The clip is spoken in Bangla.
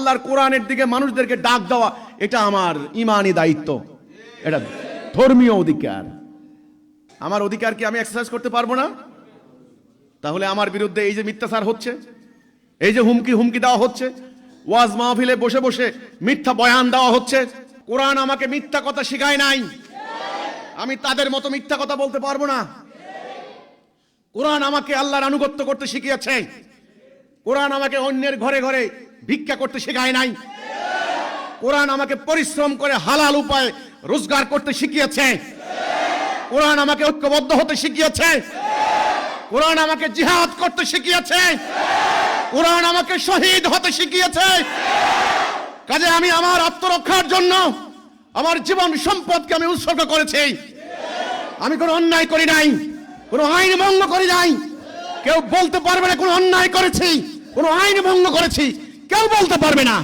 আল্লাহর কোরআনের দিকে মানুষদেরকে ডাক দেওয়া, এটা আমার ঈমানি দায়িত্ব, এটা ধর্মীয় অধিকার। আমার অধিকার কি আমি এক্সারসাইজ করতে পারবো না? তাহলে আমার বিরুদ্ধে এই যে মিথ্যাচার হচ্ছে, এই যে হুমকি দেওয়া হচ্ছে, ওয়াজ মাহফিলে বসে বসে মিথ্যা বয়ান দেওয়া হচ্ছে, কোরআন আমাকে মিথ্যা কথা শেখায় নাই, আমি তাদের মতো মিথ্যা কথা বলতে পারবো না। কোরআন আমাকে আল্লাহর আনুগত্য করতে শিখিয়েছে, কোরআন আমাকে অন্যের ঘরে ঘরে ভিক্ষা করতে শেখায় নাই, কোরআন আমাকে পরিশ্রম করে হালাল উপায়ে রোজগার করতে শিখিয়েছে, কোরআন আমাকে ঐক্যবদ্ধ হতে শিখিয়েছে, কোরআন আমাকে জিহাদ করতে শিখিয়েছে, কোরআন আমাকে শহীদ হতে শিখিয়েছে। কাজে আমি আমার আত্মরক্ষার জন্য আমার জীবন সম্পদকে আমি উৎসর্গ করেছি। আমি কোনো অন্যায় করি নাই, কোনো আইন ভঙ্গ করি নাই। কেউ বলতে পারবে না কোনো অন্যায় করেছি, কোনো আইন ভঙ্গ করেছি, কেউ বলতে পারবে না।